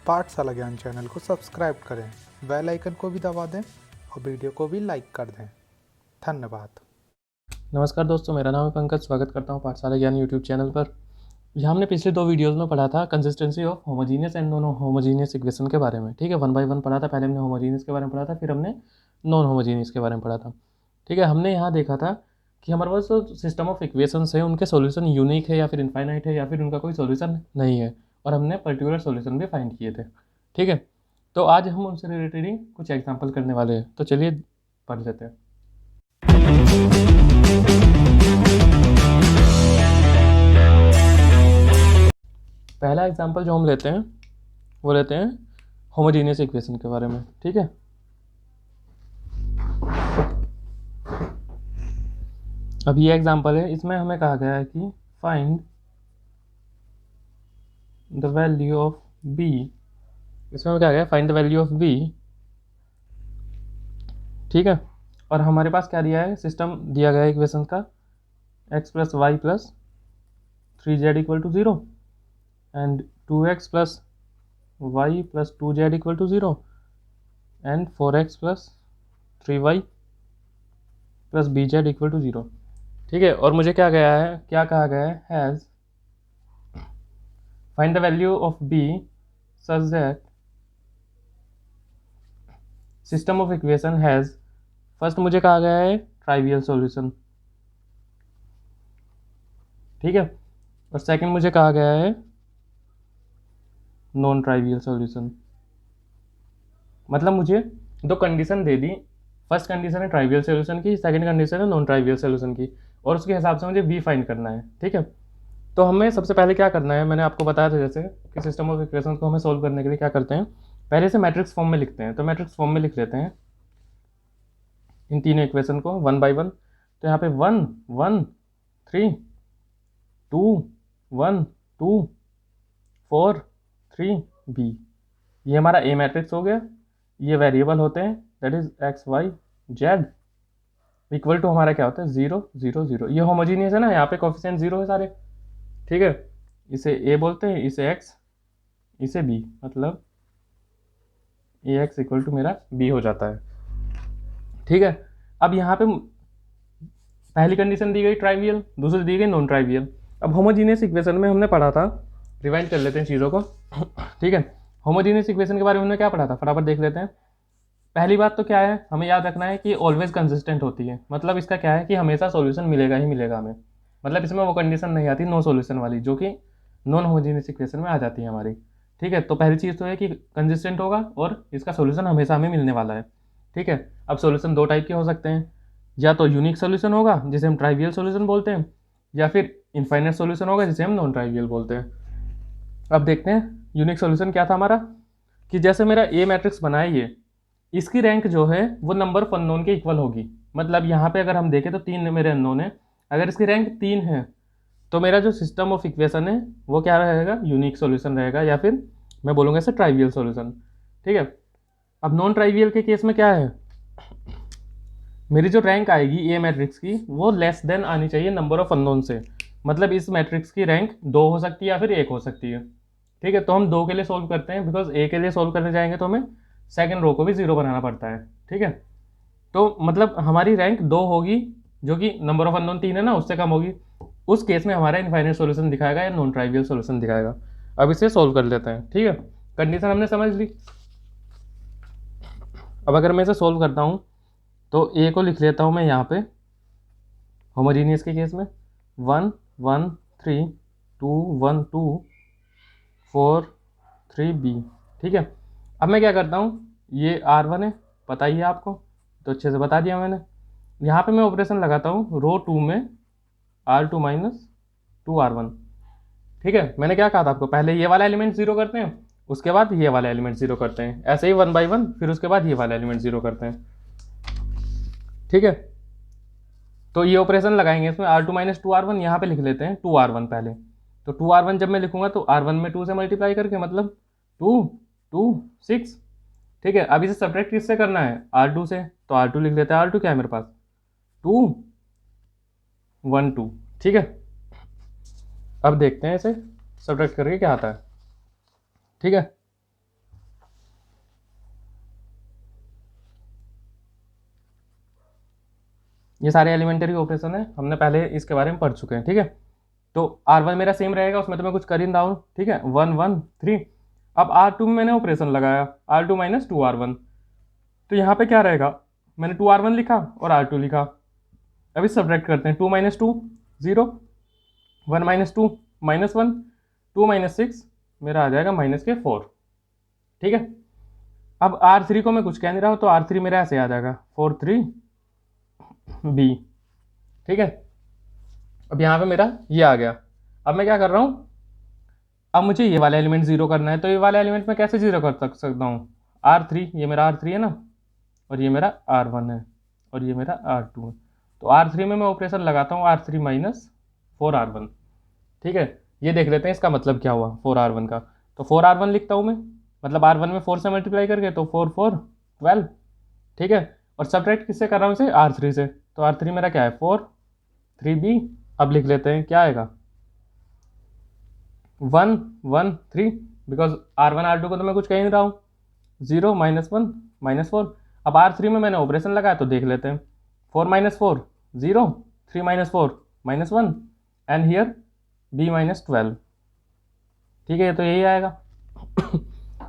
पाठशाला ज्ञान चैनल को सब्सक्राइब करें, बेल आइकन को भी दबा दें और वीडियो को भी लाइक कर दें। धन्यवाद। नमस्कार दोस्तों, मेरा नाम है पंकज। स्वागत करता हूँ पाठशाला ज्ञान यूट्यूब चैनल पर। यहाँ हमने पिछले 2 वीडियोज़ में पढ़ा था consistency of homogeneous and non homogeneous equation के बारे में। ठीक है, 1 बाय 1 पढ़ा था। पहले हमने होमोजीनियस के बारे में पढ़ा था, फिर हमने नॉन होमोजीनियस के बारे में पढ़ा था। ठीक है, हमने यहाँ देखा था कि हमारे पास जो सिस्टम ऑफ इक्वेशंस है उनके सॉल्यूशन यूनिक है या फिर इनफाइनाइट है या फिर उनका कोई सॉल्यूशन नहीं है, और हमने पर्टिकुलर सॉल्यूशन भी फाइंड किए थे। ठीक है, तो आज हम उनसे रिलेटेड ही कुछ एग्जाम्पल करने वाले हैं, तो चलिए पढ़ लेते हैं। पहला एग्जाम्पल जो हम लेते हैं वो लेते हैं होमोजीनियस इक्वेशन के बारे में। ठीक है, अब ये एग्जाम्पल है, इसमें हमें कहा गया है कि find the value of B. इसमें हमें कहा गया है find the value of B. ठीक है, और हमारे पास क्या दिया है, सिस्टम दिया गया है इक्वेशन का x plus Y plus 3z equal to 0 and 2x plus Y plus 2z equal to 0 and 4x plus 3y plus bz equal to 0। ठीक है, और मुझे क्या कहा गया है has find the value of b such that system of equation has, first मुझे कहा गया है ट्राइवियल सॉल्यूशन। ठीक है, और सेकंड मुझे कहा गया है नॉन ट्राइवियल सॉल्यूशन। मतलब मुझे 2 कंडीशन दे दी, फर्स्ट कंडीशन है ट्राइवियल सॉल्यूशन की, सेकंड कंडीशन है नॉन ट्राइवियल सॉल्यूशन की, और उसके हिसाब से मुझे v फाइंड करना है। ठीक है, तो हमें सबसे पहले क्या करना है, मैंने आपको बताया था जैसे कि सिस्टम ऑफ इक्वेशन को हमें सोल्व करने के लिए क्या करते हैं, पहले से मैट्रिक्स फॉर्म में लिखते हैं। तो मैट्रिक्स फॉर्म में लिख लेते हैं इन तीनों इक्वेशन को 1 बाय 1। तो यहाँ पे 1 1 3 2 1 2 4 3 b, ये हमारा ए मैट्रिक्स हो गया। ये वेरिएबल होते हैं, that is X Y Z, equal to हमारा क्या होता है 0 0 0। ये होमोजीनियस है ना, यहाँ पे कोफिशिएंट 0 है सारे। ठीक है, इसे ए बोलते हैं, इसे एक्स, इसे बी, मतलब ए एक्स इक्वल टू मेरा बी हो जाता है। ठीक है, अब यहाँ पे पहली कंडीशन दी गई ट्राइवियल, दूसरी दी गई नॉन ट्राइवियल। अब होमोजीनियस इक्वेशन में हमने पढ़ा था, रिवाइंड कर लेते हैं चीज़ों को। ठीक है, होमोजीनियस इक्वेशन के बारे में हमने क्या पढ़ा था, फटाफट देख लेते हैं। पहली बात तो क्या है, हमें याद रखना है कि ऑलवेज कंसिस्टेंट होती है। मतलब इसका क्या है कि हमेशा सॉल्यूशन मिलेगा ही मिलेगा हमें। मतलब इसमें वो कंडीशन नहीं आती नो सॉल्यूशन वाली, जो कि नॉन होमोजीनियस इक्वेशन में आ जाती है हमारी। ठीक है, तो पहली चीज़ तो है कि कंसिस्टेंट होगा और इसका सॉल्यूशन हमेशा हमें मिलने वाला है। ठीक है, अब सॉल्यूशन 2 टाइप के हो सकते हैं, या तो यूनिक सॉल्यूशन होगा जिसे हम ट्राइवियल सॉल्यूशन बोलते हैं, या फिर इनफाइनाइट सॉल्यूशन होगा जिसे हम नॉन ट्राइवियल बोलते हैं। अब देखते हैं यूनिक सॉल्यूशन क्या था हमारा, कि जैसे मेरा ए मैट्रिक्स बना है ये, इसकी रैंक जो है वो नंबर ऑफ अननोन के इक्वल होगी। मतलब यहाँ पे अगर हम देखें तो 3 मेरे अननोन है, अगर इसकी रैंक 3 है तो मेरा जो सिस्टम ऑफ इक्वेशन है वो क्या रहेगा, यूनिक सॉल्यूशन रहेगा, या फिर मैं बोलूँगा इसे ट्राइवियल सॉल्यूशन। ठीक है, अब नॉन ट्राइवियल के केस में क्या है, मेरी जो रैंक आएगी ए मैट्रिक्स की वो लेस देन आनी चाहिए नंबर ऑफ अननोन से। मतलब इस मैट्रिक्स की रैंक 2 हो सकती है या फिर 1 हो सकती है। ठीक है, तो हम 2 के लिए सोल्व करते हैं, बिकॉज ए के लिए सोल्व करने जाएंगे तो हमें सेकंड रो को भी 0 बनाना पड़ता है। ठीक है, तो मतलब हमारी रैंक 2 होगी, जो कि नंबर ऑफ अननोन 3 है ना, उससे कम होगी। उस केस में हमारा इनफाइनाइट सॉल्यूशन दिखाएगा या नॉन ट्राइवियल सॉल्यूशन दिखाएगा। अब इसे सोल्व कर लेते हैं। ठीक है, कंडीशन हमने समझ ली। अब अगर मैं इसे सोल्व करता हूँ तो ए को लिख लेता हूँ मैं यहाँ पे होमोजीनियस के केस में 1 1 3 2 1 2 4 3 b। ठीक है, अब मैं क्या करता हूँ, ये R1 है, पता ही है आपको, तो अच्छे से बता दिया मैंने। यहाँ पे मैं ऑपरेशन लगाता हूँ रो 2 में R2 माइनस 2R1। ठीक है, मैंने क्या कहा था आपको, पहले ये वाला एलिमेंट 0 करते हैं, उसके बाद ये वाला एलिमेंट 0 करते हैं, ऐसे ही 1 बाई 1, फिर उसके बाद ये वाला एलिमेंट 0 करते हैं। ठीक है, तो ये ऑपरेशन लगाएंगे इसमें R2 माइनस 2R1, यहाँ पे लिख लेते हैं 2R1 पहले। तो 2R1 जब मैं लिखूंगा तो R1 में 2 से मल्टीप्लाई करके, मतलब 2 2 6। ठीक है, अब इसे सब्ट्रैक्ट किससे करना है, R2 से, तो R2 लिख लेते हैं। R2 क्या है मेरे पास 2 1 2। ठीक है, अब देखते हैं इसे सब्ट्रैक्ट करके क्या आता है। ठीक है, ये सारे एलिमेंटरी ऑपरेशन है, हमने पहले इसके बारे में पढ़ चुके हैं, ठीक है। तो R1 मेरा सेम रहेगा, उसमें तो मैं कुछ कर ही नहीं रहा हूँ, ठीक है, 1 1 3। अब R2 में मैंने ऑपरेशन लगाया, R2 माइनस 2R1, तो यहाँ पे क्या रहेगा, मैंने 2R1 लिखा और R2 लिखा। अभी सब्ट्रैक्ट करते हैं, 2 माइनस 2 0, 1 माइनस 2 माइनस 1, 2 माइनस 6 मेरा आ जाएगा माइनस के 4, ठीक है। अब R3 को मैं कुछ कह नहीं रहा हूँ, तो R3 मेरा ऐसे आ जाएगा 4 3 B, ठीक है। अब यहाँ पे मेरा ये आ गया। अब मैं क्या कर रहा हूँ, अब मुझे ये वाला एलिमेंट जीरो करना है, तो ये वाला एलिमेंट मैं कैसे जीरो कर सकता हूँ, R3, ये मेरा R3 है ना, और ये मेरा R1 है, और ये मेरा R2 है। तो R3 में मैं ऑपरेशन लगाता हूँ R3 माइनस 4R1, ठीक है। ये देख लेते हैं इसका मतलब क्या हुआ 4R1 का। तो 4R1 लिखता हूँ मैं, मतलब R1 में 4 से मल्टीप्लाई करके, तो 4 4 12, ठीक है। और सब्ट्रैक्ट किससे कर रहा हूँ इसे, R3 से, तो R3 मेरा क्या है 4 3B। अब लिख लेते हैं क्या आएगा 1 1 3, बिकॉज R1 R2 को तो मैं कुछ कह नहीं रहा हूँ, 0 माइनस 1 माइनस 4। अब R3 में मैंने ऑपरेशन लगाया, तो देख लेते हैं 4 minus 4 0, 3 minus 4 minus 1, and here B minus 12, ठीक है। तो यही आएगा।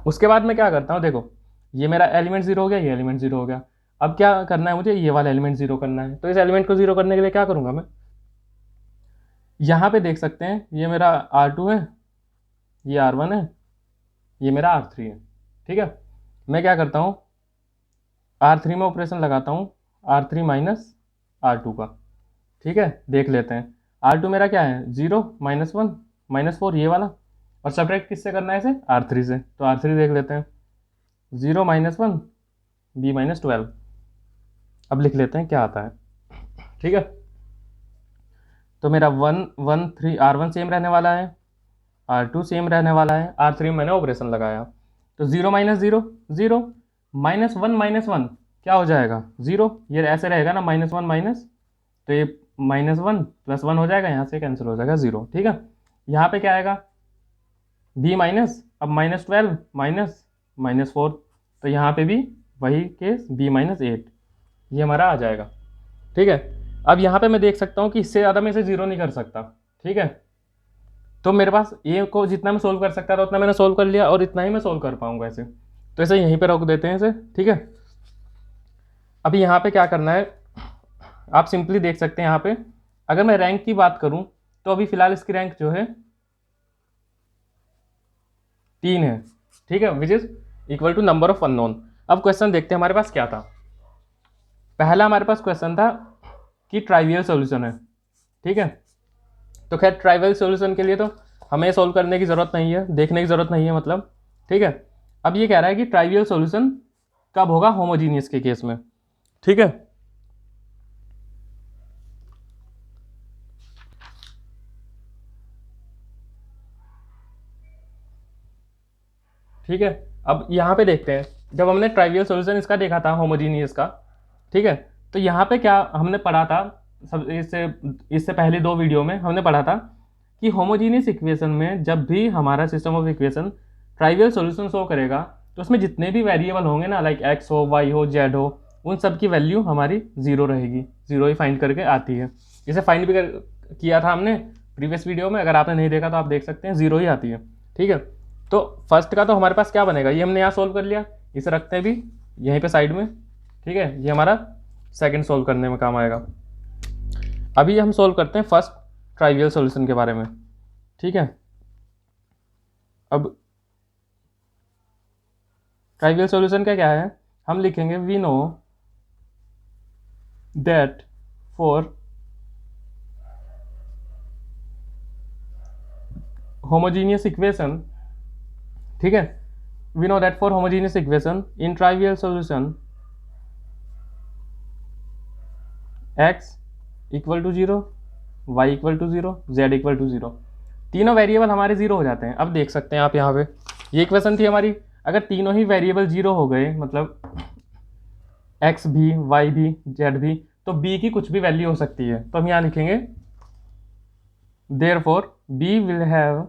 उसके बाद मैं क्या करता हूँ, देखो ये मेरा एलिमेंट जीरो हो गया, ये एलिमेंट जीरो हो गया। अब क्या करना है मुझे, ये वाला एलिमेंट जीरो करना है। तो इस एलिमेंट को जीरो करने के लिए क्या करूँगा मैं, यहाँ पे देख सकते हैं ये मेरा R2 है, ये R1 है, ये मेरा R3 है, ठीक है। मैं क्या करता हूँ, R3 में ऑपरेशन लगाता हूँ R3 माइनस R2 का, ठीक है। देख लेते हैं R2 मेरा क्या है 0 माइनस 1 माइनस 4, ये वाला, और सब्ट्रैक्ट किससे करना है इसे, R3 से। तो R3 देख लेते हैं 0 माइनस 1 B माइनस 12। अब लिख लेते हैं क्या आता है, ठीक है। तो मेरा 1 1 3 R1 सेम रहने वाला है, R2 सेम रहने वाला है, R3 में मैंने ऑपरेशन लगाया। तो 0 माइनस 0 0, माइनस 1 क्या हो जाएगा 0, ये ऐसे रहेगा ना माइनस 1 माइनस, तो ये माइनस 1 प्लस 1 हो जाएगा, यहाँ से कैंसिल हो जाएगा 0, ठीक है। यहाँ पे क्या आएगा B माइनस, अब माइनस 12 माइनस माइनस 4, तो यहाँ पे भी वही केस B माइनस 8, ये हमारा आ जाएगा, ठीक है। अब यहाँ पे मैं देख सकता हूँ कि इससे ज़्यादा मैं इसे जीरो नहीं कर सकता, ठीक है। तो मेरे पास ए को जितना मैं सोल्व कर सकता था उतना मैंने सोल्व कर लिया, और इतना ही मैं सोल्व कर पाऊंगा इसे, तो इसे यहीं पे रोक देते हैं इसे, ठीक है। अभी यहाँ पे क्या करना है, आप सिंपली देख सकते हैं यहाँ पे, अगर मैं रैंक की बात करूँ तो अभी फिलहाल इसकी रैंक जो है 3 है, ठीक है, which is equal to number of unknown. अब क्वेश्चन देखते हैं हमारे पास क्या था। पहला हमारे पास क्वेश्चन था कि ट्राइवियल सॉल्यूशन है, ठीक है। तो खैर ट्राइवियल सॉल्यूशन के लिए तो हमें सोल्व करने की ज़रूरत नहीं है, देखने की ज़रूरत नहीं है मतलब, ठीक है। अब ये कह रहा है कि ट्राइवियल सॉल्यूशन कब होगा, होमोजीनियस के केस में, ठीक है। ठीक है, अब यहाँ पे देखते हैं, जब हमने ट्राइवियल सॉल्यूशन इसका देखा था होमोजीनियस का, ठीक है, तो यहाँ पे क्या हमने पढ़ा था, सब इससे पहले 2 वीडियो में हमने पढ़ा था कि होमोजीनियस इक्वेशन में जब भी हमारा system of equation trivial solution show करेगा, तो उसमें जितने भी वेरिएबल होंगे ना, लाइक एक्स हो, वाई हो, जेड हो, उन सब की वैल्यू हमारी जीरो रहेगी, जीरो ही फाइंड करके आती है। इसे फाइंड भी किया था हमने प्रीवियस वीडियो में, अगर आपने नहीं देखा तो आप देख सकते हैं, जीरो ही आती है, ठीक है। तो फर्स्ट का तो हमारे पास क्या बनेगा, ये हमने यहाँ सोल्व कर लिया, इसे रखते हैं भी यहीं पे साइड में, ठीक है। ये हमारा सेकंड सोल्व करने में काम आएगा। अभी हम सोल्व करते हैं फर्स्ट ट्राइवियल सॉल्यूशन के बारे में, ठीक है। अब ट्राइवियल सॉल्यूशन का क्या है, हम लिखेंगे we know that for homogeneous equation, ठीक है, we know that for homogeneous equation in trivial solution x equal to 0, y equal to 0, z equal to 0, तीनों वेरिएबल हमारे जीरो हो जाते हैं। अब देख सकते हैं आप यहाँ पे, ये इक्वेशन थी हमारी, अगर तीनों ही वेरिएबल जीरो हो गए, मतलब x भी, y भी, z भी, तो b की कुछ भी वैल्यू हो सकती है। तो हम यहाँ लिखेंगे therefore b will have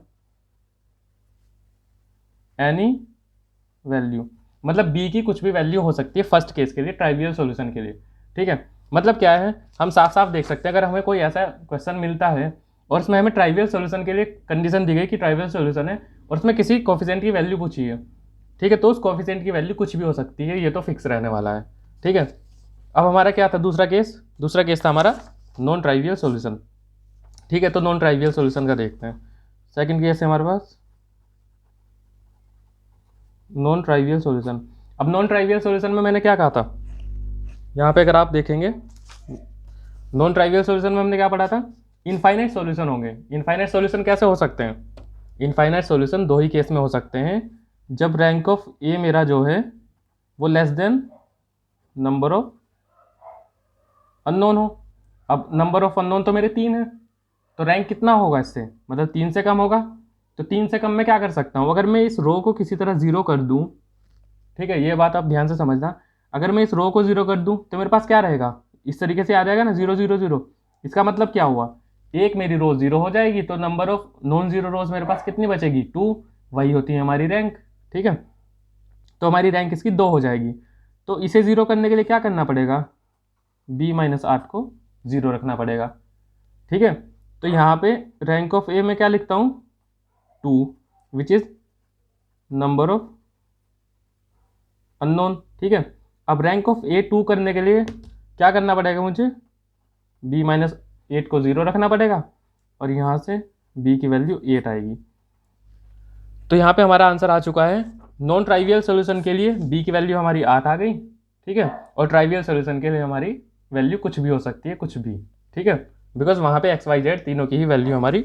any value, मतलब b की कुछ भी वैल्यू हो सकती है फर्स्ट केस के लिए, ट्राइवियल सॉल्यूशन के लिए, ठीक है। मतलब क्या है, हम साफ साफ देख सकते हैं, अगर हमें कोई ऐसा क्वेश्चन मिलता है और उसमें हमें ट्राइवियल सॉल्यूशन के लिए कंडीशन दी गई कि ट्राइवियल सॉल्यूशन है और उसमें किसी कोफिशिएंट की वैल्यू पूछी है, ठीक है, तो उस कोफिशिएंट की वैल्यू कुछ भी हो सकती है, ये तो फिक्स रहने वाला है, ठीक है। अब हमारा क्या था दूसरा केस था हमारा नॉन ट्राइवियल सॉल्यूशन, ठीक है। तो नॉन ट्राइवियल सॉल्यूशन का देखते हैं। सेकंड केस है हमारे पास नॉन ट्राइवियल सॉल्यूशन। अब नॉन ट्राइवियल सॉल्यूशन में मैंने क्या कहा था, यहाँ पे अगर आप देखेंगे नॉन ट्राइवियल सॉल्यूशन में हमने क्या पढ़ा था, इनफाइनाइट सॉल्यूशन होंगे। इनफाइनाइट सॉल्यूशन कैसे हो सकते हैं, इनफाइनाइट सॉल्यूशन दो ही केस में हो सकते हैं, जब रैंक ऑफ ए मेरा जो है वो less than number of unknown हो। अब नंबर ऑफ अननोन तो मेरे 3 है, तो रैंक कितना होगा इससे, मतलब 3 से कम होगा। तो 3 से कम मैं क्या कर सकता हूँ, अगर मैं इस रो को किसी तरह 0 कर दूँ, ठीक है, ये बात आप ध्यान से समझना, अगर मैं इस रो को 0 कर दूँ तो मेरे पास क्या रहेगा, इस तरीके से आ जाएगा ना 0 0 0। इसका मतलब क्या हुआ, एक मेरी रो 0 हो जाएगी, तो नंबर ऑफ नॉन जीरो रोज मेरे पास कितनी बचेगी 2, वही होती है हमारी रैंक, ठीक है। तो हमारी रैंक इसकी 2 हो जाएगी। तो इसे 0 करने के लिए क्या करना पड़ेगा, b-8 को 0 रखना पड़ेगा, ठीक है। तो यहाँ पे रैंक ऑफ ए में क्या लिखता हूँ 2, which is number of unknown, ठीक है। अब रैंक ऑफ ए 2 करने के लिए क्या करना पड़ेगा मुझे, b-8 को 0 रखना पड़ेगा और यहाँ से b की वैल्यू 8 आएगी। तो यहाँ पे हमारा आंसर आ चुका है, नॉन ट्राइवियल सोल्यूशन के लिए b की वैल्यू हमारी 8 आ गई, ठीक है, और ट्राइवियल सोल्यूशन के लिए हमारी वैल्यू कुछ भी हो सकती है, कुछ भी, ठीक है, बिकॉज वहाँ पे XYZ तीनों की ही वैल्यू हमारी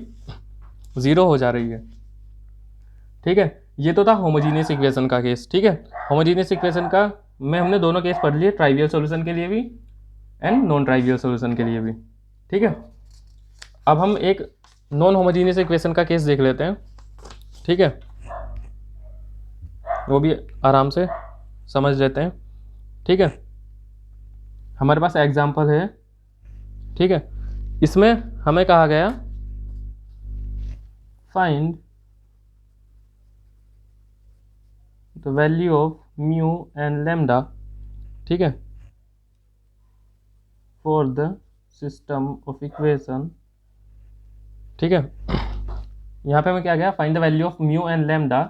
0 हो जा रही है, ठीक है। ये तो था होमोजीनियस इक्वेशन का केस, ठीक है। होमोजीनियस इक्वेशन का में हमने दोनों केस पढ़ लिए, ट्राइवियल सोल्यूशन के लिए भी एंड नॉन ट्राइवियल सोल्यूशन के लिए भी, ठीक है। अब हम एक नॉन होमोजीनियस इक्वेशन का केस देख लेते हैं, ठीक है, वो भी आराम से समझ लेते हैं, ठीक है। हमारे पास एग्जाम्पल है, ठीक है, इसमें हमें कहा गया find the value of mu and lambda, ठीक है, for the system of equation, ठीक है। यहाँ पे हमें क्या गया, find the value of mu and lambda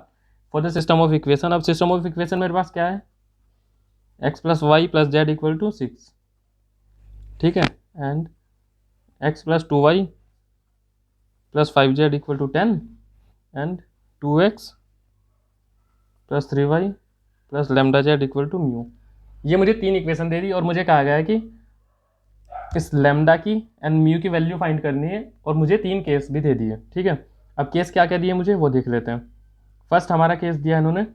for the system of equation. अब सिस्टम ऑफ इक्वेशन मेरे पास क्या है, x + y + z = 6, ठीक है, and x + 2y + 5z = 10 and 2x + 3y + λz = mu. ये मुझे 3 इक्वेशन दे दी और मुझे कहा गया है कि इस लैम्डा की एंड म्यू की वैल्यू फाइंड करनी है, और मुझे 3 केस भी दे दिए, ठीक है। अब केस क्या क्या दिए मुझे वो देख लेते हैं। फर्स्ट हमारा केस दिया इन्होंने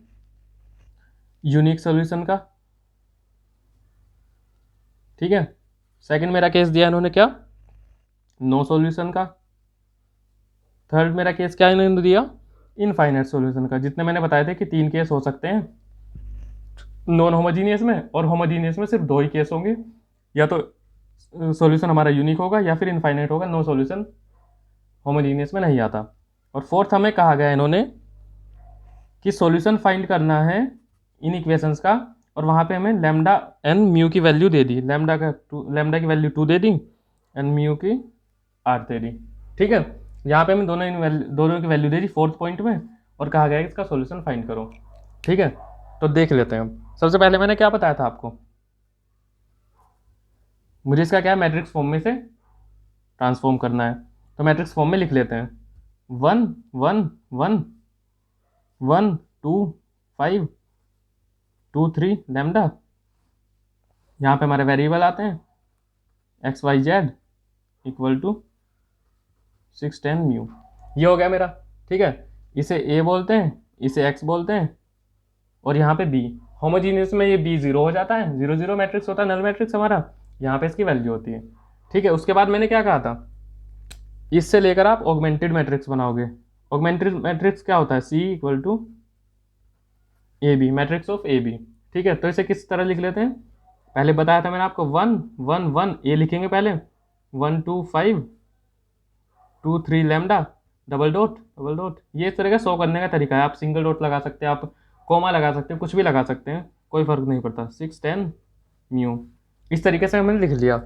यूनिक सोल्यूशन का, ठीक है। सेकंड मेरा केस दिया इन्होंने क्या, नो सॉल्यूशन का। थर्ड मेरा केस क्या इन्होंने दिया, इनफाइनाइट सॉल्यूशन का, जितने मैंने बताए थे कि 3 केस हो सकते हैं नॉन होमोजीनियस में, और होमोजीनियस में सिर्फ 2 ही केस होंगे, या तो सॉल्यूशन हमारा यूनिक होगा या फिर इनफाइनाइट होगा, नो सॉल्यूशन होमोजीनियस में नहीं आता। और फोर्थ हमें कहा गया इन्होंने कि सॉल्यूशन फाइंड करना है इन इक्वेशंस का, और वहाँ पे हमें लैम्डा एंड म्यू की वैल्यू दे दी, लैम्डा की value 2 they the and mu की 8 दे दी, ठीक है। यहाँ पे हमें दोनों की वैल्यू दे दी 4th पॉइंट में, और कहा गया कि इसका सॉल्यूशन फाइंड करो, ठीक है। तो देख लेते हैं हम। सबसे पहले मैंने क्या बताया था आपको, मुझे इसका क्या है, मैट्रिक्स फॉर्म में से ट्रांसफॉर्म करना है, तो मैट्रिक्स फॉर्म में लिख लेते हैं 1 1 1 1 2 5 2 3 लैम्डा। यहाँ पे हमारे वेरिएबल आते हैं XYZ = 6 10 म्यू। ये हो गया मेरा, ठीक है। इसे A बोलते हैं, इसे X बोलते हैं, और यहाँ पे B। होमोजीनियस में ये B 0 हो जाता है, 0 0 मैट्रिक्स होता है, नल मैट्रिक्स हमारा, यहाँ पे इसकी वैल्यू होती है, ठीक है। उसके बाद मैंने क्या कहा था, इससे लेकर आप ऑगमेंटेड मैट्रिक्स बनाओगे। ऑगमेंटेड मैट्रिक्स क्या होता है, C = AB, matrix of AB, ठीक है। तो इसे किस तरह लिख लेते हैं, पहले बताया था मैंने आपको 1 1 1 A लिखेंगे पहले, 1 2 5 2 3 लैम्डा डबल डॉट। ये इस तरह का शो करने का तरीका है, आप सिंगल डॉट लगा सकते हैं, आप कोमा लगा सकते हैं, कुछ भी लगा सकते हैं, कोई फर्क नहीं पड़ता। 6 10 म्यू। इस तरीके से हमने लिख लिया।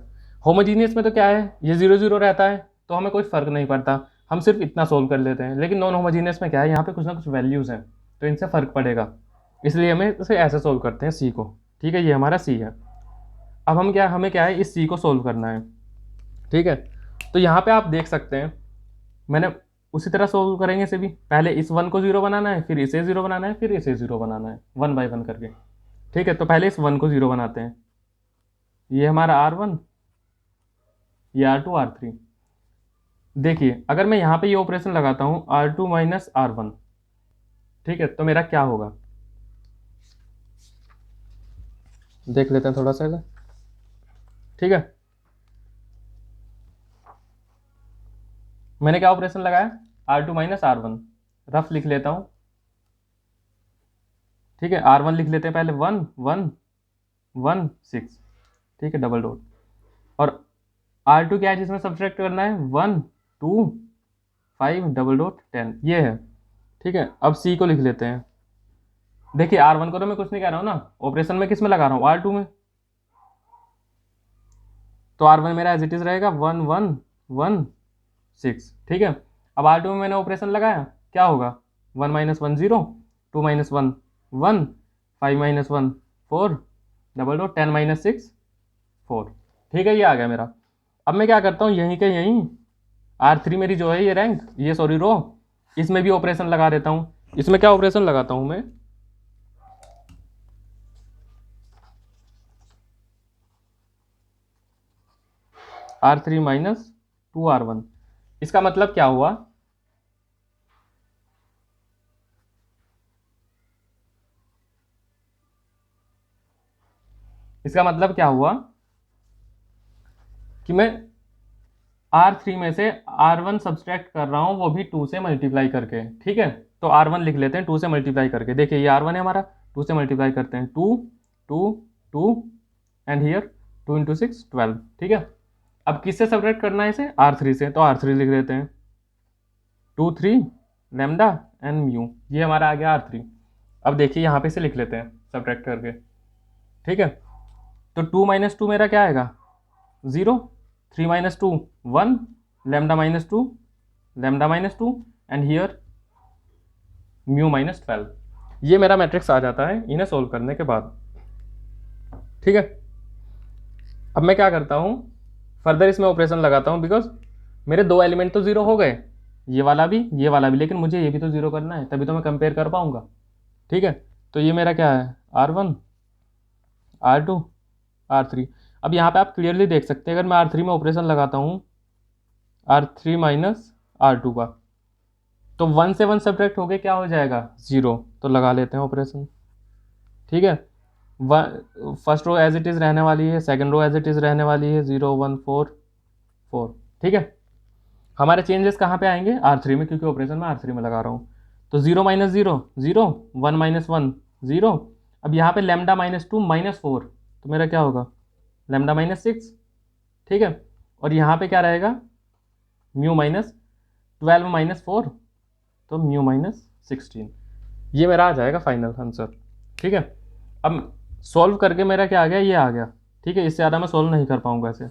होमोजीनियस में तो क्या है, ये 0 0 रहता है तो हमें कोई फ़र्क नहीं पड़ता, हम सिर्फ इतना सोल्व कर लेते हैं। लेकिन नॉन होमोजीनियस में क्या है, यहाँ पे कुछ ना कुछ वैल्यूज़ हैं तो इनसे फ़र्क पड़ेगा, इसलिए हमें इसे ऐसे सोल्व करते हैं सी को। ठीक है, ये हमारा सी है। अब हमें क्या है, इस सी को सोल्व करना है। ठीक है, तो यहाँ पे आप देख सकते हैं मैंने उसी तरह सोल्व करेंगे इसे भी। पहले इस 1 को 0 बनाना है, फिर इसे 0 बनाना है, फिर इसे 0 बनाना है, 1 बाय 1 करके। ठीक है, तो पहले इस 1 को 0 बनाते हैं। ये हमारा R1, ये R2 R3। देखिए अगर मैं यहाँ पे ये ऑपरेशन लगाता हूँ R2 माइनस R1, ठीक है, तो मेरा क्या होगा देख लेते हैं थोड़ा सा इधर। ठीक है, मैंने क्या ऑपरेशन लगाया, R2 माइनस R1, रफ लिख लेता हूँ। ठीक है, R1 लिख लेते हैं पहले, 1 1 1 6। ठीक है, डबल डॉट। और R2 क्या है जिसमें सब्ट्रैक्ट करना है, 1 2 5 डबल डॉट 10, ये है। ठीक है, अब C को लिख लेते हैं। देखिए R1 को तो मैं कुछ नहीं कह रहा हूँ ना, ऑपरेशन में किस में लगा रहा हूँ, R2 में, तो R1 मेरा एज इट इज रहेगा 1 1 1 6। ठीक है, अब R2 में मैंने ऑपरेशन लगाया, क्या होगा, 1 minus 1 0, 2 minus 1 1, 5 minus 1 4 double dot 10 minus 6 4। ठीक है, ये आ गया मेरा। अब मैं क्या करता हूँ, यहीं के यहीं R3 मेरी जो है ये रैंक, ये सॉरी रो, इसमें भी ऑपरेशन लगा देता हूँ। इसमें क्या ऑपरेशन लगाता हूँ मैं, R3 माइनस 2R1। इसका मतलब क्या हुआ, इसका मतलब क्या हुआ कि मैं R3 में से R1 सब्सट्रैक्ट कर रहा हूँ, वो भी 2 से मल्टीप्लाई करके। ठीक है, तो R1 लिख लेते हैं 2 से मल्टीप्लाई करके। देखिए ये R1 है हमारा, 2 से मल्टीप्लाई करते हैं, 2 2 2 एंड हियर 2 इंटू 6 12। ठीक है, अब किससे सब्ट्रैक्ट करना है इसे, R3 से, तो R3 लिख देते हैं, 2 3 लैम्डा एंड म्यू, ये हमारा आ गया R3। अब देखिए यहाँ पे से लिख लेते हैं सब्ट्रैक्ट करके। ठीक है, तो 2 माइनस 2 मेरा क्या आएगा, 0, 3 minus 2 1, lambda minus 2 lambda minus 2 and here mu minus 12। ये मेरा मैट्रिक्स आ जाता है इन्हें सोल्व करने के बाद। ठीक है, अब मैं क्या करता हूँ, फर्दर इसमें ऑपरेशन लगाता हूँ, बिकॉज मेरे दो एलिमेंट तो जीरो हो गए, ये वाला भी ये वाला भी, लेकिन मुझे ये भी तो जीरो करना है, तभी तो मैं कंपेयर कर पाऊंगा। ठीक है, तो ये मेरा क्या है, R1 R2 R3। अब यहाँ पे आप क्लियरली देख सकते हैं, अगर मैं R3 में ऑपरेशन लगाता हूँ, R3 माइनस R2 का, तो 1 से 1 सब्ट्रैक्ट हो गए, क्या हो जाएगा, 0, तो लगा लेते हैं ऑपरेशन। ठीक है, first row as it is रहने वाली है, second row as it is रहने वाली है, 0 1 4 4। ठीक है, हमारे चेंजेस कहाँ पे आएंगे, R3 में, क्योंकि ऑपरेशन में R3 में लगा रहा हूँ। तो 0 माइनस 0 0, 1 माइनस 1 0। अब यहाँ पे लैम्डा माइनस 2 माइनस 4, तो मेरा क्या होगा, लैम्डा माइनस 6। ठीक है, और यहाँ पे क्या रहेगा, म्यू माइनस 12 माइनस 4, तो म्यू माइनस 16। ये मेरा आ जाएगा फाइनल आंसर। ठीक है, अब सॉल्व करके मेरा क्या आ गया, ये आ गया। ठीक है, इससे ज़्यादा मैं सॉल्व नहीं कर पाऊंगा ऐसे,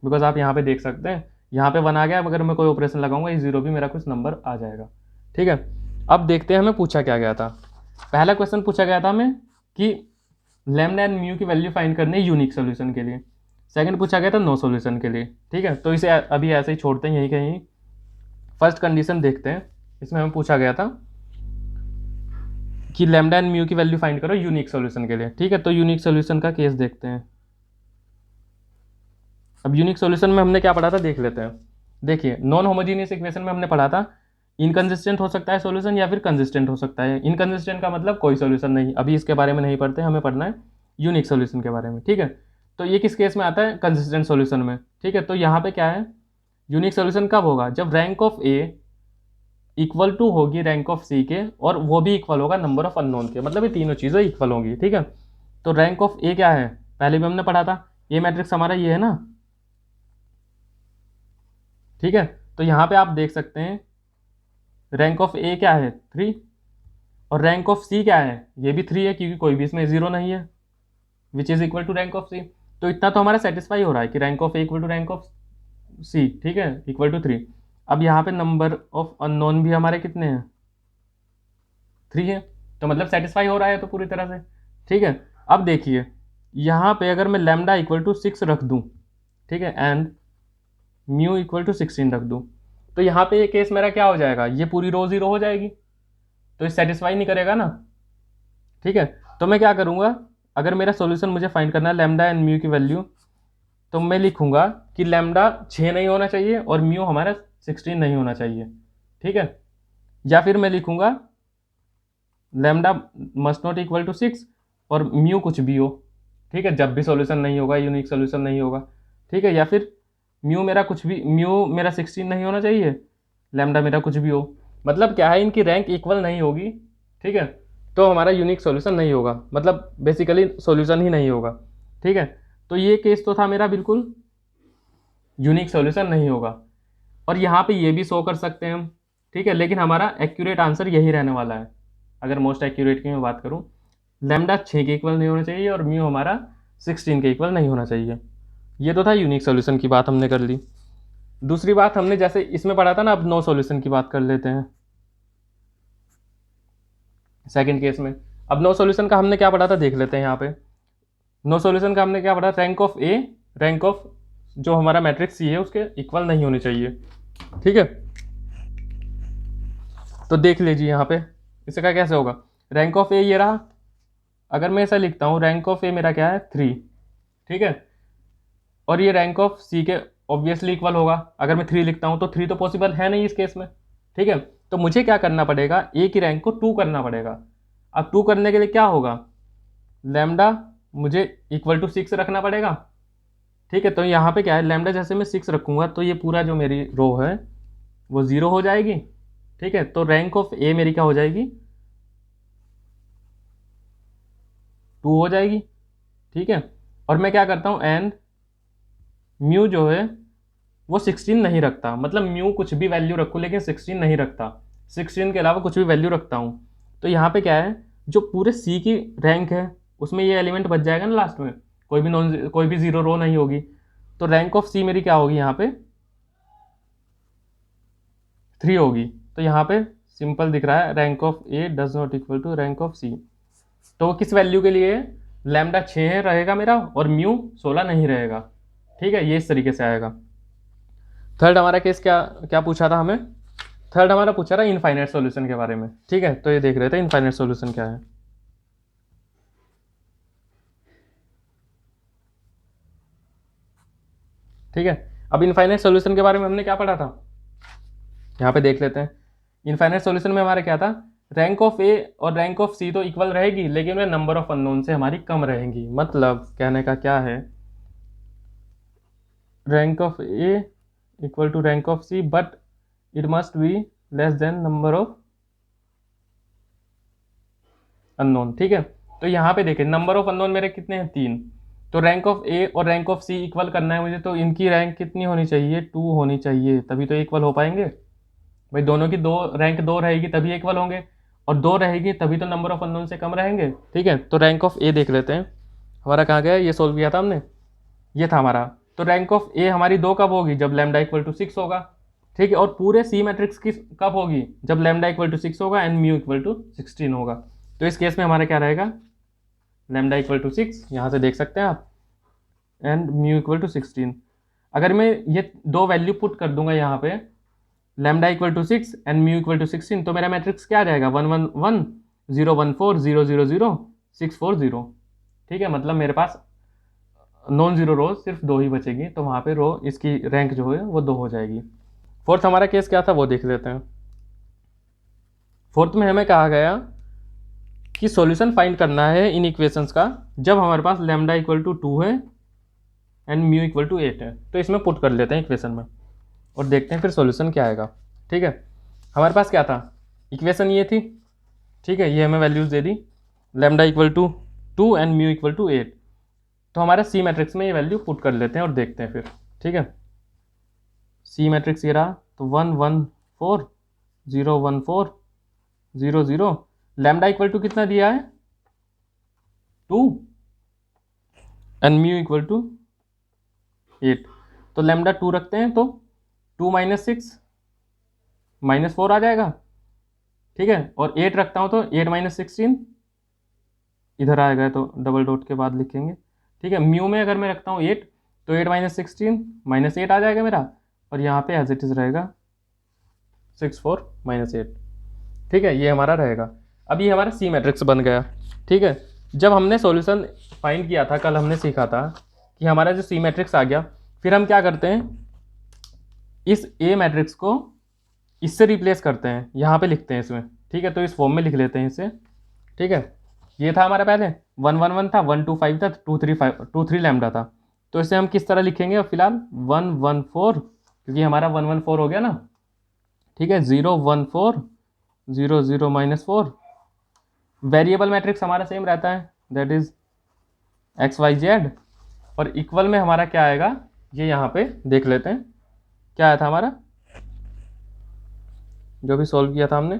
बिकॉज आप यहाँ पे देख सकते हैं, यहाँ पे 1 आ गया, अगर मैं कोई ऑपरेशन लगाऊंगा ये 0 भी मेरा कुछ नंबर आ जाएगा। ठीक है, अब देखते हैं हमें पूछा क्या गया था। पहला क्वेश्चन पूछा गया था हमें कि लैम्डा एंड म्यू की वैल्यू फाइंड करनी है यूनिक सोल्यूशन के लिए। सेकंड पूछा गया था नो सोल्यूशन के लिए। ठीक है, तो इसे अभी ऐसे ही छोड़ते हैं यहीं कहीं। फर्स्ट कंडीशन देखते हैं, इसमें हमें पूछा गया था कि लैम्डा एंड म्यू की वैल्यू फाइंड करो यूनिक सोल्यूशन के लिए। ठीक है, तो यूनिक सोल्यूशन का केस देखते हैं। अब यूनिक सॉल्यूशन में हमने क्या पढ़ा था देख लेते हैं। देखिए नॉन होमोजीनियस इक्वेशन में हमने पढ़ा था इनकंसिस्टेंट हो सकता है सॉल्यूशन या फिर कंसिस्टेंट हो सकता है। इनकंसिस्टेंट का मतलब कोई सॉल्यूशन नहीं, अभी इसके बारे में नहीं पढ़ते, हमें पढ़ना है यूनिक सॉल्यूशन के बारे में। ठीक है, तो ये किस केस में आता है, कंसिस्टेंट सॉल्यूशन में। ठीक है, तो यहाँ पे क्या है, यूनिक सॉल्यूशन कब होगा, जब rank of A equal to होगी रैंक ऑफ सी के, और वो भी इक्वल होगा नंबर ऑफ अननोन के, मतलब ये तीनों चीज़ें इक्वल होंगी। ठीक है, तो रैंक ऑफ ए क्या है, पहले भी हमने पढ़ा था, ये मैट्रिक्स हमारा ये है ना। ठीक है, तो यहाँ पे आप देख सकते हैं रैंक ऑफ ए क्या है 3, और रैंक ऑफ सी क्या है, ये भी 3 है, क्योंकि कोई भी इसमें 0 नहीं है, which is equal to rank of C. तो इतना तो हमारा सेटिस्फाई हो रहा है कि rank of A equal to rank of C, ठीक है, इक्वल टू 3। अब यहाँ पे नंबर ऑफ अननोन भी हमारे कितने हैं, 3 है, तो मतलब सेटिस्फाई हो रहा है तो पूरी तरह से, ठीक है। अब देखिए यहाँ पे अगर मैं लैम्डा इक्वल टू 6 रख दूँ, ठीक है, एंड म्यू इक्वल टू 16 रख दूँ, तो यहाँ पे ये केस मेरा क्या हो जाएगा, ये पूरी रो 0 हो जाएगी, तो ये सेटिस्फाई नहीं करेगा ना, ठीक है। तो मैं क्या करूँगा, अगर मेरा सॉल्यूशन मुझे फाइंड करना है लैम्डा एंड म्यू की वैल्यू, तो मैं लिखूंगा कि लैम्डा 6 नहीं होना चाहिए और म्यू हमारा 16 नहीं होना चाहिए, ठीक है। या फिर मैं लिखूंगा lambda must not equal to 6 और म्यू कुछ भी हो, ठीक है, जब भी सॉल्यूशन नहीं होगा, यूनिक सॉल्यूशन नहीं होगा, ठीक है। या फिर म्यू मेरा कुछ भी, म्यू मेरा 16 नहीं होना चाहिए, लैम्डा मेरा कुछ भी हो, मतलब क्या है, इनकी रैंक इक्वल नहीं होगी, ठीक है, तो हमारा यूनिक सॉल्यूशन नहीं होगा, मतलब बेसिकली सॉल्यूशन ही नहीं होगा, ठीक है। तो ये केस तो था मेरा बिल्कुल यूनिक सॉल्यूशन नहीं होगा, और यहाँ पे ये भी शो कर सकते हैं हम, ठीक है, लेकिन हमारा एक्यूरेट आंसर यही रहने वाला है। अगर मोस्ट एक्यूरेट की मैं बात करूँ, लैम्डा 6 के इक्वल नहीं होना चाहिए और म्यू हमारा 16 के इक्वल नहीं होना चाहिए। ये तो था यूनिक सॉल्यूशन की बात हमने कर ली। दूसरी बात हमने जैसे इसमें पढ़ा था ना, अब नो सॉल्यूशन की बात कर लेते हैं सेकंड केस में। अब नो सॉल्यूशन का हमने क्या पढ़ा था देख लेते हैं। यहाँ पे नो सॉल्यूशन का हमने क्या पढ़ा, rank of A rank of जो हमारा मैट्रिक्स सी है उसके इक्वल नहीं होनी चाहिए, ठीक है। तो देख लीजिए यहाँ पे इसका कैसे होगा, रैंक ऑफ ए ये रहा, अगर मैं ऐसा लिखता हूँ रैंक ऑफ ए मेरा क्या है 3, ठीक है, और ये रैंक ऑफ सी के ऑब्वियसली इक्वल होगा। अगर मैं 3 लिखता हूँ तो 3 तो पॉसिबल है नहीं इस केस में, ठीक है। तो मुझे क्या करना पड़ेगा, ए की रैंक को 2 करना पड़ेगा। अब 2 करने के लिए क्या होगा, लैम्डा मुझे इक्वल टू 6 रखना पड़ेगा, ठीक है। तो यहाँ पे क्या है, लैम्डा जैसे मैं 6 रखूँगा तो ये पूरा जो मेरी रो है वो 0 हो जाएगी, ठीक है। तो रैंक ऑफ ए मेरी क्या हो जाएगी, 2 हो जाएगी, ठीक है। और मैं क्या करता हूँ, एंड म्यू जो है वो 16 नहीं रखता, मतलब म्यू कुछ भी वैल्यू रखूँ लेकिन 16 नहीं रखता, 16 के अलावा कुछ भी वैल्यू रखता हूँ। तो यहाँ पे क्या है, जो पूरे सी की रैंक है उसमें ये एलिमेंट बच जाएगा ना लास्ट में, कोई भी 0 रो नहीं होगी। तो रैंक ऑफ सी मेरी क्या होगी, यहाँ पे 3 होगी। तो यहाँ पे सिंपल दिख रहा है, rank of A does not equal to rank of C. तो वो किस वैल्यू के लिए, लैम्डा 6 रहेगा मेरा और म्यू 16 नहीं रहेगा, ठीक है। ये इस तरीके से आएगा। थर्ड हमारा केस क्या क्या पूछा था हमें, थर्ड हमारा पूछा था इनफाइनाइट सॉल्यूशन के बारे में, ठीक है। तो ये देख रहे थे इनफाइनाइट सॉल्यूशन क्या है, ठीक है। अब इनफाइनाइट सॉल्यूशन के बारे में हमने क्या पढ़ा था, यहाँ पे देख लेते हैं। इनफाइनाइट सॉल्यूशन में हमारा क्या था, रैंक ऑफ ए और रैंक ऑफ सी तो इक्वल रहेगी लेकिन वे नंबर ऑफ अननोन से हमारी कम रहेंगी। मतलब कहने का क्या है, rank of A equal to rank of C but it must be less than number of unknown, ठीक है। तो यहाँ पे देखें नंबर ऑफ अननोन मेरे कितने हैं, 3। तो रैंक ऑफ ए और रैंक ऑफ सी इक्वल करना है मुझे, तो इनकी रैंक कितनी होनी चाहिए, 2 होनी चाहिए, तभी तो इक्वल हो पाएंगे भाई। दोनों की रैंक 2 रहेगी तभी इक्वल होंगे, और 2 रहेगी तभी तो नंबर ऑफ अननोन से कम रहेंगे, ठीक है। तो रैंक ऑफ ए देख लेते हैं, हमारा कहाँ गया, ये सोल्व किया था हमने, ये था हमारा। तो रैंक ऑफ ए हमारी 2 कब होगी, जब लैम्डा इक्वल टू 6 होगा, ठीक है। और पूरे सी मैट्रिक्स की कब होगी, जब लैम्डा इक्वल टू 6 होगा एंड म्यू इक्वल टू 16 होगा। तो इस केस में हमारा क्या रहेगा, लैम्डा इक्वल टू 6, यहाँ से देख सकते हैं आप, एंड म्यू इक्वल टू 16। अगर मैं ये 2 वैल्यू पुट कर दूंगा यहाँ पे, lambda equal to 6 and mu equal to 16, तो मेरा मैट्रिक्स क्या आ जाएगा, 1 1 1 0 1 4 0 0 0 6 4 0, ठीक है। मतलब मेरे पास नॉन जीरो रो सिर्फ 2 ही बचेगी, तो वहाँ पे रो इसकी रैंक जो है वो 2 हो जाएगी। फोर्थ हमारा केस क्या था वो देख लेते हैं। फोर्थ में हमें कहा गया कि सॉल्यूशन फाइंड करना है इन इक्वेशंस का जब हमारे पास लैम्डा इक्वल टू 2 है एंड म्यू इक्वल टू 8 है। तो इसमें पुट कर लेते हैं इक्वेशन में और देखते हैं फिर सॉल्यूशन क्या आएगा, ठीक है। हमारे पास क्या था, इक्वेशन ये थी, ठीक है, ये हमें वैल्यूज़ दे दी, lambda equal to 2 and mu equal to 8। तो हमारे सी मैट्रिक्स में ये वैल्यू पुट कर लेते हैं और देखते हैं फिर, ठीक है। सी मैट्रिक्स ये रहा, तो 1 1 4 0 1 4 0 0, लैम्डा इक्वल टू कितना दिया है 2, एंड म्यू इक्वल टू 8। तो लैम्डा 2 रखते हैं तो 2 माइनस 6 -4 आ जाएगा, ठीक है। और 8 रखता हूँ तो 8 माइनस 16 इधर आएगा, तो डबल डॉट के बाद लिखेंगे, ठीक है। म्यू में अगर मैं रखता हूँ 8 तो 8 माइनस 16 -8 आ जाएगा मेरा, और यहाँ पे एज इट इज़ रहेगा 64 -8, ठीक है। ये हमारा रहेगा। अब ये हमारा सी मैट्रिक्स बन गया, ठीक है। जब हमने सॉल्यूशन फाइंड किया था, कल हमने सीखा था कि हमारा जो सी मैट्रिक्स आ गया, फिर हम क्या करते हैं, इस ए मैट्रिक्स को इससे रिप्लेस करते हैं, यहाँ पे लिखते हैं इसमें, ठीक है। तो इस फॉर्म में लिख लेते हैं इसे, ठीक है। ये था हमारा पहले 1 1 1 था, 1 2 5 था, 2 3 5 2 3 लैम्डा था। तो इसे हम किस तरह लिखेंगे, और फिलहाल 1 1 4, क्योंकि हमारा 1 1 4 हो गया ना, ठीक है। 0 1 4 0 0 -4। वेरिएबल मैट्रिक्स हमारा सेम रहता है, that is X Y Z. और इक्वल में हमारा क्या आएगा, ये यहाँ पे देख लेते हैं क्या आया था हमारा, जो भी सॉल्व किया था हमने।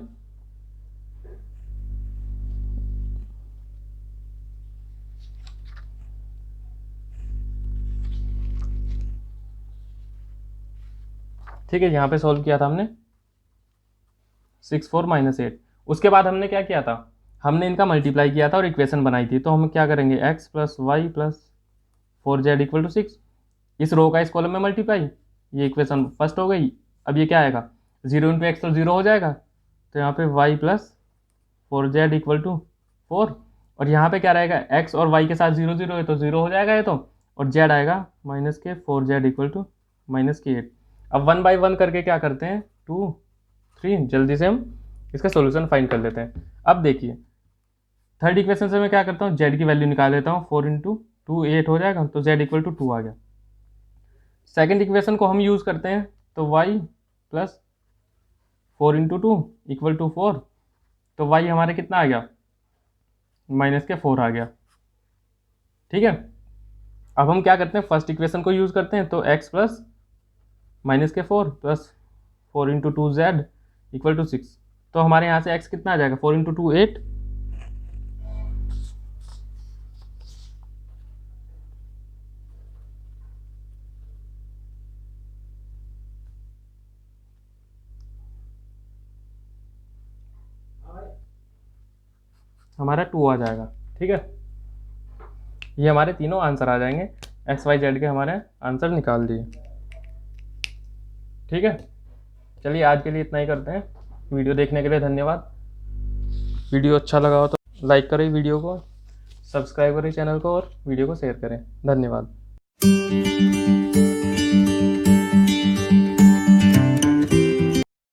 ठीक है, यहाँ पे सॉल्व किया था हमने 6 4 -8। उसके बाद हमने क्या किया था, हमने इनका मल्टीप्लाई किया था और इक्वेशन बनाई थी। तो हम क्या करेंगे, x plus Y plus 4z equal to 6, इस रो का इस कॉलम में मल्टीप्लाई, ये इक्वेशन फर्स्ट हो गई। अब ये क्या आएगा, 0 इंटू एक्स तो 0 हो जाएगा, तो यहाँ पे y plus 4z equal to 4। और यहाँ पे क्या रहेगा, x और y के साथ 0 0 है तो 0 हो जाएगा ये तो, और z आएगा माइनस के 4z इक्वल टू -8। अब 1 बाई 1 करके क्या करते हैं, 2 3, जल्दी से हम इसका सॉल्यूशन फाइंड कर लेते हैं। अब देखिए, थर्ड इक्वेशन से मैं क्या करता हूँ, z की वैल्यू निकाल लेता हूँ, 4 इंटू 2 8 हो जाएगा, तो z इक्वल टू 2 आ गया। सेकेंड इक्वेशन को हम यूज़ करते हैं, तो y plus 4 into 2 equal to 4, तो y हमारे कितना आ गया, -4 आ गया, ठीक है। अब हम क्या करते हैं, फर्स्ट इक्वेशन को यूज़ करते हैं, तो x plus -4 plus 4 into 2z equal to 6। तो हमारे यहाँ से x कितना आ जाएगा, 4 इंटू 2 8, हमारा 2 आ जाएगा, ठीक है। ये हमारे तीनों आंसर आ जाएंगे, एक्स वाई जेड के हमारे आंसर निकाल दिए, ठीक है। चलिए आज के लिए इतना ही करते हैं। वीडियो देखने के लिए धन्यवाद। वीडियो अच्छा लगा हो तो लाइक करें वीडियो को, सब्सक्राइब करें चैनल को और वीडियो को शेयर करें। धन्यवाद।